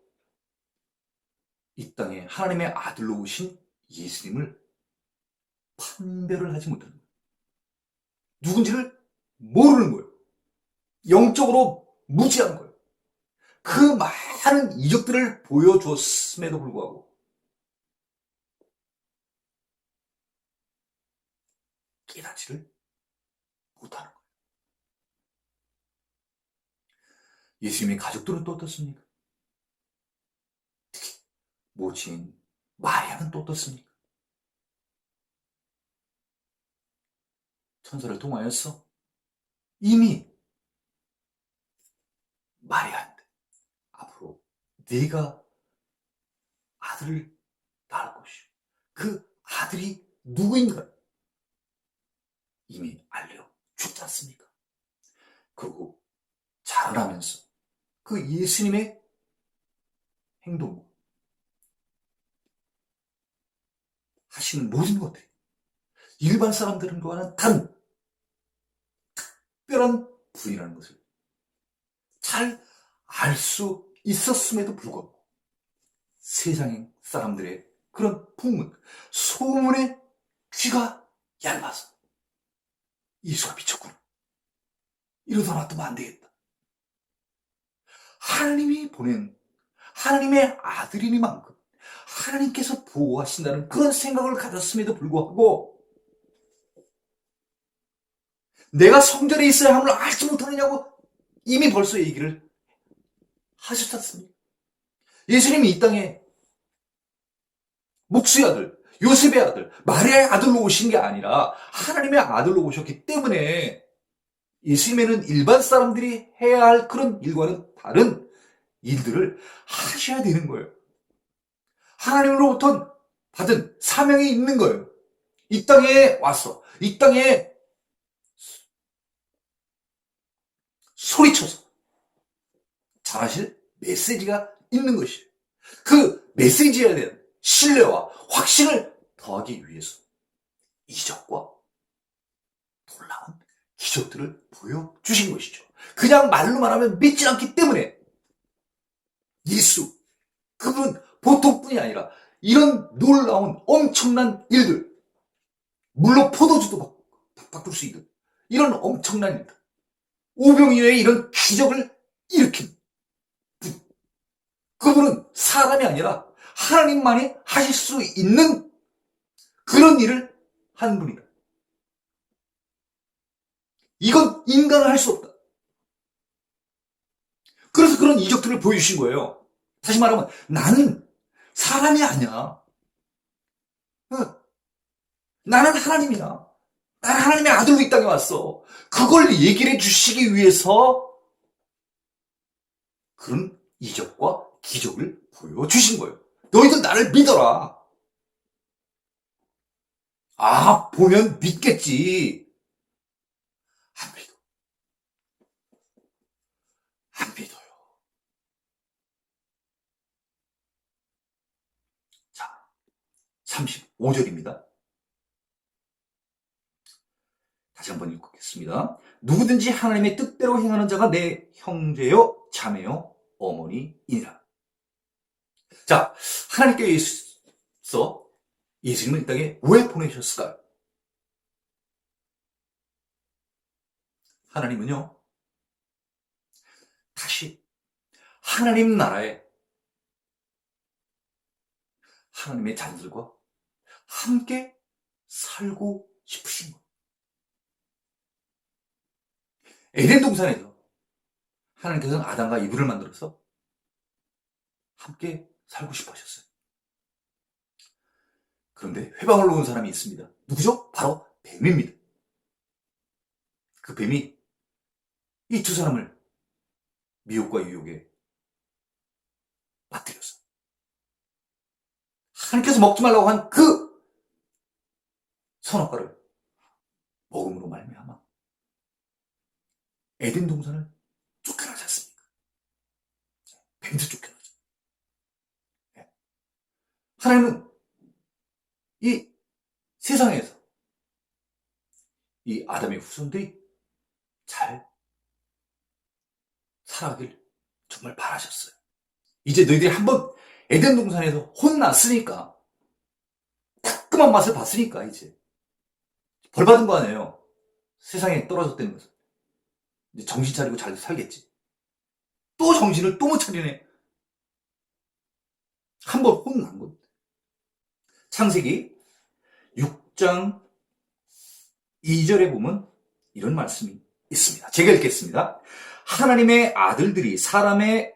이 땅에 하나님의 아들로 오신 예수님을 판별을 하지 못하는 거예요. 누군지를 모르는 거예요. 영적으로 무지한 거예요. 그 많은 이적들을 보여줬음에도 불구하고 깨닫지를 못하는 거예요. 예수님의 가족들은 또 어떻습니까? 특히 모친 마리아는 또 어떻습니까? 천사를 통하여서 이미 마리아한테 앞으로 네가 아들을 낳을 것이오. 그 아들이 누구인가 이미 알려줬지 않습니까? 그리고 자라나면서 그 예수님의 행동 하시는 모든 것들이 일반 사람들과는 다른 특별한 분이라는 것을 잘 알 수 있었음에도 불구하고 세상 사람들의 그런 풍문, 소문에 귀가 얇아서 예수가 미쳤구나. 이러다 놔두면 안 되겠다. 하나님이 보낸 하나님의 아들이니만큼 하나님께서 보호하신다는 그런 생각을 가졌음에도 불구하고 내가 성전에 있어야 함을 알지 못하느냐고 이미 벌써 얘기를 하셨지 않습니까? 예수님이 이 땅에 목수의 아들, 요셉의 아들, 마리아의 아들로 오신 게 아니라 하나님의 아들로 오셨기 때문에 예수님에는 일반 사람들이 해야 할 그런 일과는 다른 일들을 하셔야 되는 거예요. 하나님으로부터 받은 사명이 있는 거예요. 이 땅에 왔어. 이 땅에 소리쳐서 전하실 메시지가 있는 것이에요. 그 메시지에 대한 신뢰와 확신을 더하기 위해서 이적과 놀라운 기적들을 보여주신 것이죠. 그냥 말로만 하면 믿지 않기 때문에 예수, 그분 보통뿐이 아니라 이런 놀라운 엄청난 일들, 물론 포도주도 바꿀 수 있는 이런 엄청난 일들, 오병이어의 이런 기적을 일으킨 분, 그분은 사람이 아니라 하나님만이 하실 수 있는 그런 일을 한 분이다. 이건 인간은 할 수 없다. 그래서 그런 이적들을 보여주신 거예요. 다시 말하면 나는 사람이 아니야. 나는 하나님이야. 나는 하나님의 아들로 이 땅에 왔어. 그걸 얘기를 해주시기 위해서 그런 이적과 기적을 보여주신 거예요. 너희들 나를 믿어라. 아, 보면 믿겠지. 안 믿어. 안 믿어요. 자, 35절입니다. 다시 한번 읽겠습니다. 누구든지 하나님의 뜻대로 행하는 자가 내 형제요, 자매요, 어머니이니라. 자, 하나님께서 예수님을 이 땅에 왜 보내셨을까요? 하나님은요, 다시 하나님 나라에 하나님의 자녀들과 함께 살고 싶으신 거예요. 에덴 동산에서 하나님께서는 아담과 이브를 만들어서 함께 살고 싶어 하셨어요. 그런데 회방을 놓은 사람이 있습니다. 누구죠? 바로 뱀입니다. 그 뱀이 이 두 사람을 미혹과 유혹에 빠뜨렸어. 하나님께서 먹지 말라고 한 그 선악과를 먹음으로 말미암아 에덴 동산을 쫓겨나지 않습니까? 뱀도 쫓겨나죠. 하나님은 이 세상에서 이 아담의 후손들이 잘 살아가길 정말 바라셨어요. 이제 너희들이 한번 에덴 동산에서 혼났으니까, 따끔한 맛을 봤으니까 이제 벌 받은 거 아니에요. 세상에 떨어졌다는 것은. 이제 정신 차리고 잘 살겠지. 또 정신을 또 못 차리네. 한번 혼난 겁니다. 창세기 6장 2절에 보면 이런 말씀이 있습니다. 제가 읽겠습니다. 하나님의 아들들이 사람의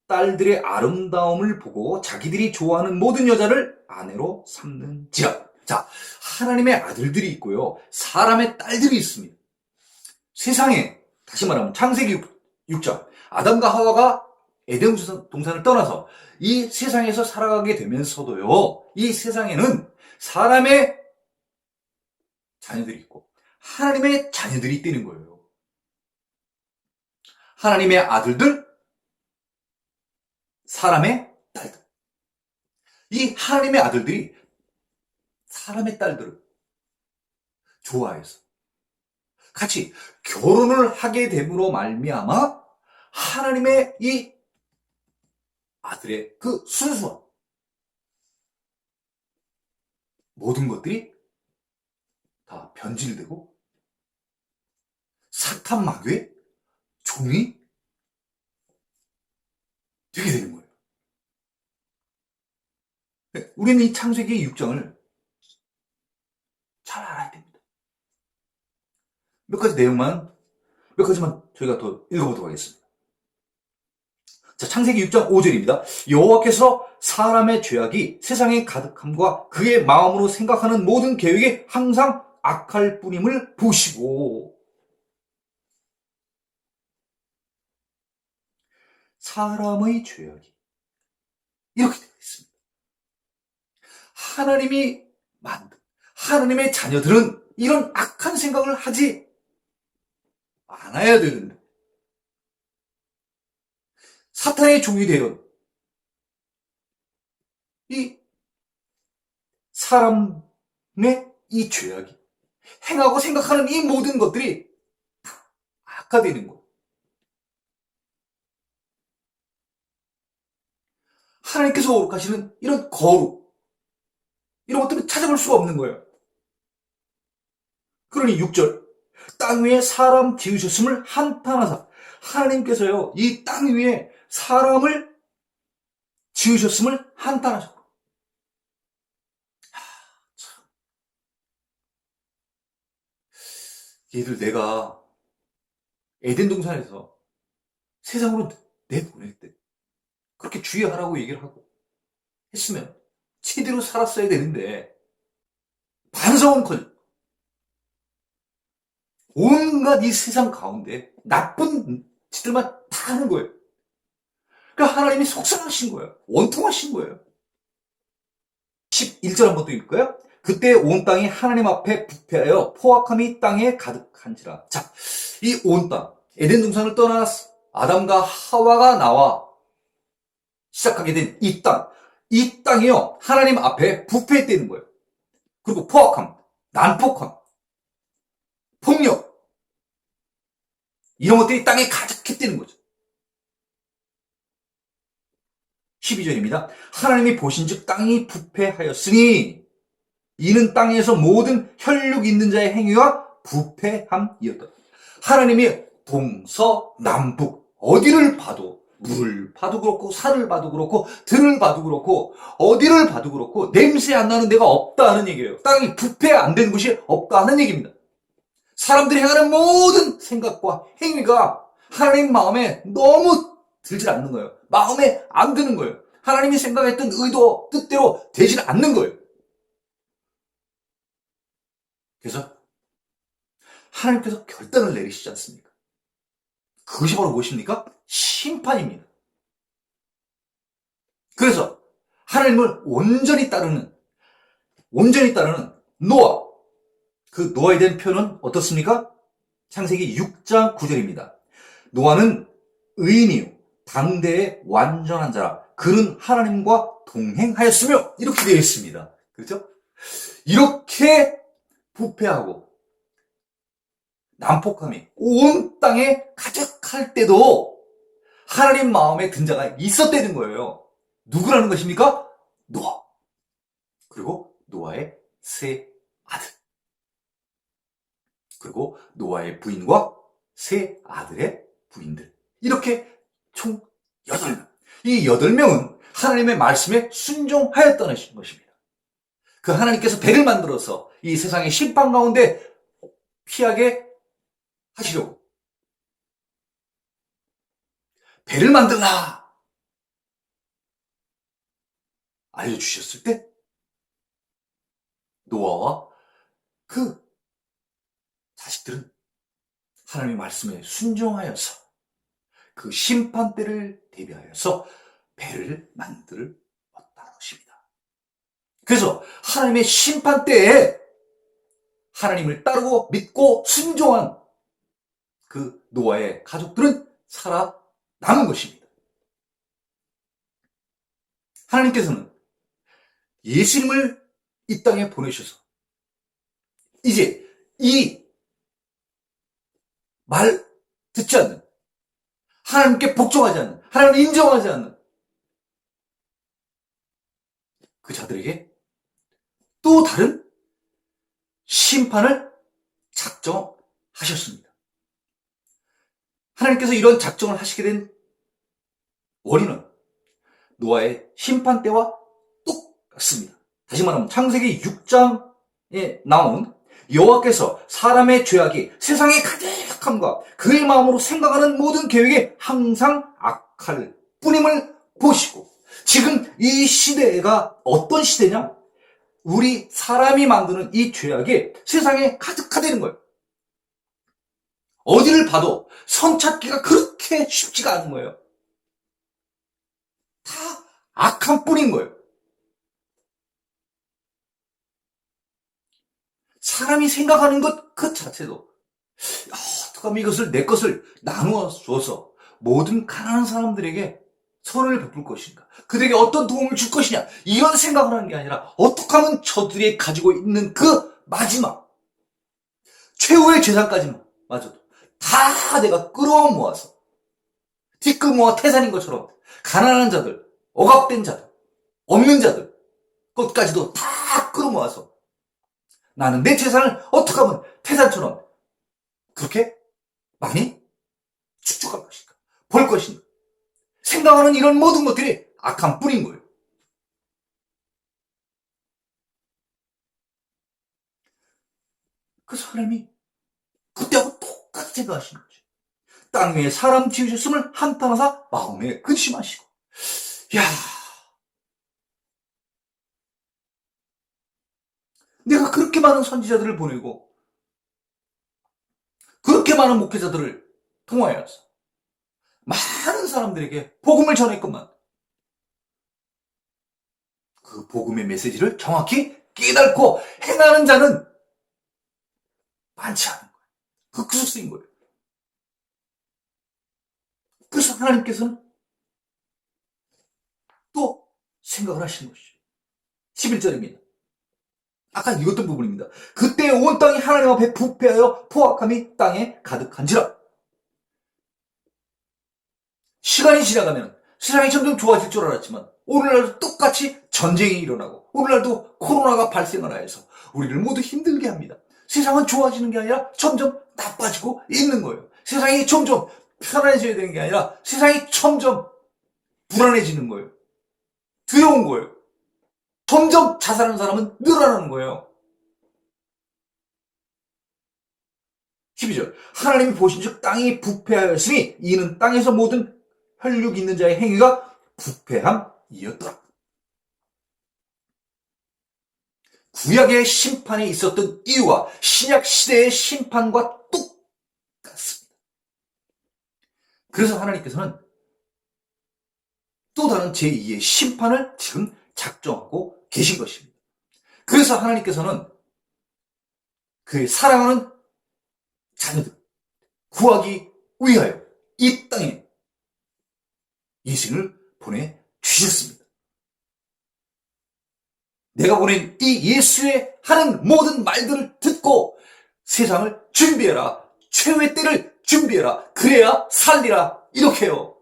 딸들의 아름다움을 보고 자기들이 좋아하는 모든 여자를 아내로 삼는지라. 자, 하나님의 아들들이 있고요. 사람의 딸들이 있습니다. 세상에, 다시 말하면 창세기 6장, 아담과 하와가 에덴 동산을 떠나서 이 세상에서 살아가게 되면서도요, 이 세상에는 사람의 자녀들이 있고 하나님의 자녀들이 있다는 거예요. 하나님의 아들들, 사람의 딸들. 이 하나님의 아들들이 사람의 딸들을 좋아해서 같이 결혼을 하게 됨으로 말미암아 하나님의 이 아들의 그 순수한 모든 것들이 다 변질되고 사탄 마귀의 종이 되게 되는 거예요. 우리는 이 창세기 6장을 잘 알아야 됩니다. 몇 가지만 저희가 더 읽어보도록 하겠습니다. 자, 창세기 6장 5절입니다. 여호와께서 사람의 죄악이 세상에 가득함과 그의 마음으로 생각하는 모든 계획이 항상 악할 뿐임을 보시고, 사람의 죄악이 이렇게 되어 있습니다. 하나님이 만든, 하나님의 자녀들은 이런 악한 생각을 하지 않아야 되는데, 사탄의 종이 되어 이 사람의 이 죄악이, 행하고 생각하는 이 모든 것들이 악화되는 거예요. 하나님께서 거룩하시는 이런 거룩, 이런 것들을 찾아볼 수가 없는 거예요. 그러니 6절, 땅 위에 사람 지으셨음을 한탄하사. 하나님께서요, 이 땅 위에 사람을 지으셨음을 한탄하셨고. 얘들 내가 에덴 동산에서 세상으로 내보낼 때 그렇게 주의하라고 얘기를 하고 했으면 제대로 살았어야 되는데, 반성은커녕 온갖 이 세상 가운데 나쁜 짓들만 다 하는 거예요. 그러니까 하나님이 속상하신 거예요. 원통하신 거예요. 11절 한번 또 읽을까요? 그때 온 땅이 하나님 앞에 부패하여 포악함이 땅에 가득한지라. 자, 이 온 땅, 에덴 동산을 떠나 아담과 하와가 나와 시작하게 된 이 땅이요, 하나님 앞에 부패했다는 거예요. 그리고 포악함, 난폭함, 폭력, 이런 것들이 땅에 가득했다는 거죠. 12절입니다. 하나님이 보신즉 땅이 부패하였으니 이는 땅에서 모든 혈육 있는 자의 행위와 부패함이었다. 하나님이 동서남북 어디를 봐도, 물을 봐도 그렇고 산을 봐도 그렇고 들을 봐도 그렇고 어디를 봐도 그렇고 냄새 안 나는 데가 없다는 얘기예요. 땅이 부패 안 되는 곳이 없다는 얘기입니다. 사람들이 행하는 모든 생각과 행위가 하나님 마음에 너무 들지 않는 거예요. 마음에 안 드는 거예요. 하나님이 생각했던 의도, 뜻대로 되지 않는 거예요. 그래서 하나님께서 결단을 내리시지 않습니까? 그것이 바로 무엇입니까? 심판입니다. 그래서 하나님을 온전히 따르는 노아, 그 노아에 대한 표현은 어떻습니까? 창세기 6장 9절입니다. 노아는 의인이요 당대의 완전한 자라. 그는 하나님과 동행하였으며, 이렇게 되어 있습니다. 그렇죠? 이렇게 부패하고 난폭함이 온 땅에 가득할 때도 하나님 마음에 든 자가 있었다는 거예요. 누구라는 것입니까? 노아. 그리고 노아의 세 아들. 그리고 노아의 부인과 세 아들의 부인들. 이렇게 총 8명. 이 8명은 하나님의 말씀에 순종하였다는 것입니다. 그 하나님께서 배를 만들어서 이 세상의 심판 가운데 피하게 하시려고 배를 만들라 알려주셨을 때 노아와 그 자식들은 하나님의 말씀에 순종하여서 그 심판대를 대비하여서 배를 만들었다는 것입니다. 그래서 하나님의 심판대에 하나님을 따르고 믿고 순종한 그 노아의 가족들은 살아남은 것입니다. 하나님께서는 예수님을 이 땅에 보내셔서 이제 이 말 듣지 않는, 하나님께 복종하지 않는, 하나님을 인정하지 않는 그 자들에게 또 다른 심판을 작정하셨습니다. 하나님께서 이런 작정을 하시게 된 원인은 노아의 심판 때와 똑같습니다. 다시 말하면 창세기 6장에 나온 여호와께서 사람의 죄악이 세상에 가득함과 그의 마음으로 생각하는 모든 계획에 항상 악할 뿐임을 보시고, 지금 이 시대가 어떤 시대냐? 우리 사람이 만드는 이 죄악이 세상에 가득하다는 거예요. 어디를 봐도 선 찾기가 그렇게 쉽지가 않은 거예요. 다 악한 뿐인 거예요. 사람이 생각하는 것 그 자체도 어떡하면 이것을 내 것을 나누어 줘서 모든 가난한 사람들에게 선을 베풀 것인가? 그들에게 어떤 도움을 줄 것이냐? 이런 생각을 하는 게 아니라 어떻게 하면 저들이 가지고 있는 그 마지막 최후의 재산까지만 마저도 다 내가 끌어모아서 뒷끌모아 태산인 것처럼 가난한 자들, 억압된 자들, 없는 자들 것까지도 다 끌어모아서 나는 내 재산을 어떻게 하면 태산처럼 그렇게 많이 축적할 것인가? 벌 것인가? 생각하는 이런 모든 것들이 악한 뿌리인 거예요. 그 사람이 그때하고 똑같이 생각하시는 거죠. 땅 위에 사람 지으셨음을 한탄하사 마음에 근심하시고. 야, 내가 그렇게 많은 선지자들을 보내고 그렇게 많은 목회자들을 통하여서 많은 사람들에게 복음을 전했건만 그 복음의 메시지를 정확히 깨닫고 행하는 자는 많지 않은 거예요. 그 구속수인 거예요. 그래서 하나님께서는 또 생각을 하시는 것이죠. 11절입니다. 아까 읽었던 부분입니다. 그때 온 땅이 하나님 앞에 부패하여 포악함이 땅에 가득한지라. 시간이 지나가면 세상이 점점 좋아질 줄 알았지만 오늘날도 똑같이 전쟁이 일어나고 오늘날도 코로나가 발생을 하여서 우리를 모두 힘들게 합니다. 세상은 좋아지는 게 아니라 점점 나빠지고 있는 거예요. 세상이 점점 편안해져야 되는 게 아니라 세상이 점점 불안해지는 거예요. 두려운 거예요. 점점 자살하는 사람은 늘어나는 거예요. 12절 하나님이 보신즉 땅이 부패하였으니 이는 땅에서 모든 혈육 있는 자의 행위가 부패함이었더라. 구약의 심판에 있었던 이유와 신약 시대의 심판과 똑같습니다. 그래서 하나님께서는 또 다른 제2의 심판을 지금 작정하고 계신 것입니다. 그래서 하나님께서는 그의 사랑하는 자녀들 구하기 위하여 이 땅에 예수님을 보내주셨습니다. 내가 보낸 이 예수의 하는 모든 말들을 듣고 세상을 준비해라. 최후의 때를 준비해라. 그래야 살리라. 이렇게요.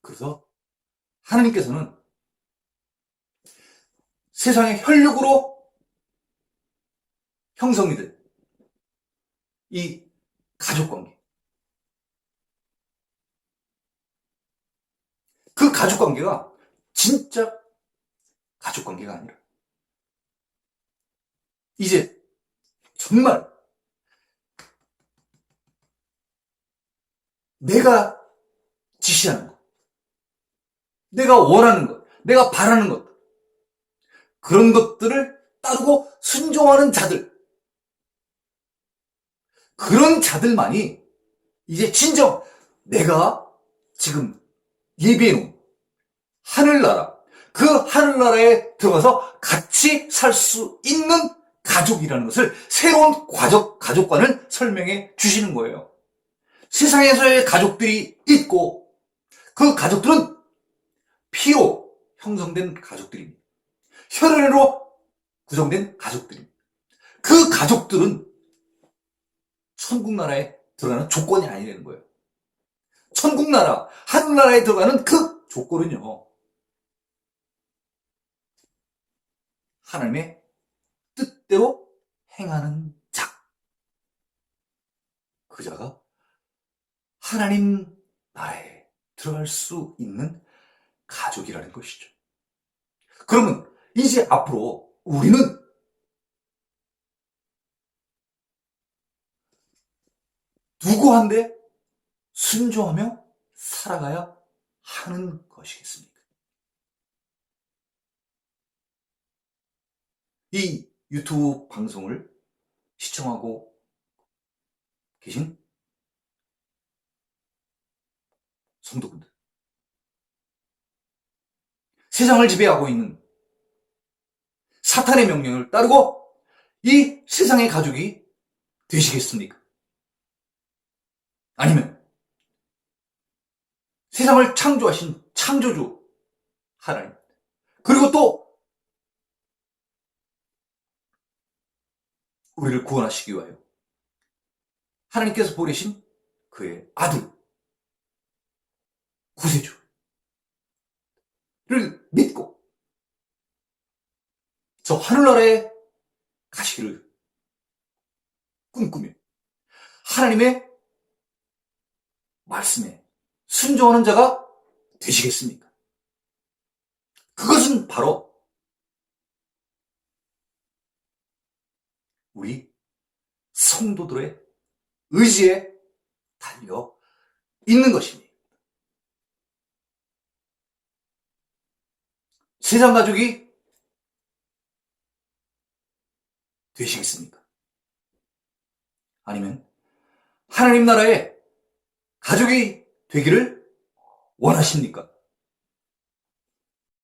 그래서 하나님께서는 세상의 혈육으로 형성이 된 이 가족관계, 그 가족관계가 진짜 가족관계가 아니라 이제 정말 내가 지시하는 것, 내가 원하는 것, 내가 바라는 것, 그런 것들을 따르고 순종하는 자들, 그런 자들만이 이제 진정 내가 지금 예비해놓은 하늘나라, 그 하늘나라에 들어가서 같이 살 수 있는 가족이라는 것을 새로운 가족관을 설명해 주시는 거예요. 세상에서의 가족들이 있고 그 가족들은 피로 형성된 가족들입니다. 혈연으로 구성된 가족들입니다. 그 가족들은 천국 나라에 들어가는 조건이 아니라는 거예요. 천국 나라, 하늘나라에 들어가는 그 조건은요, 하나님의 뜻대로 행하는 자. 그 자가 하나님 나라에 들어갈 수 있는 가족이라는 것이죠. 그러면 이제 앞으로 우리는 누구한테 순종하며 살아가야 하는 것이겠습니까? 이 유튜브 방송을 시청하고 계신 성도분들, 세상을 지배하고 있는 사탄의 명령을 따르고 이 세상의 가족이 되시겠습니까? 아니면 세상을 창조하신 창조주 하나님, 그리고 또 우리를 구원하시기 위하여 하나님께서 보내신 그의 아들 구세주를 믿고 저 하늘나라에 가시기를 꿈꾸며 하나님의 말씀에 순종하는 자가 되시겠습니까? 그것은 바로 우리 성도들의 의지에 달려 있는 것입니다. 세상 가족이 되시겠습니까? 아니면 하나님 나라의 가족이 되기를 원하십니까?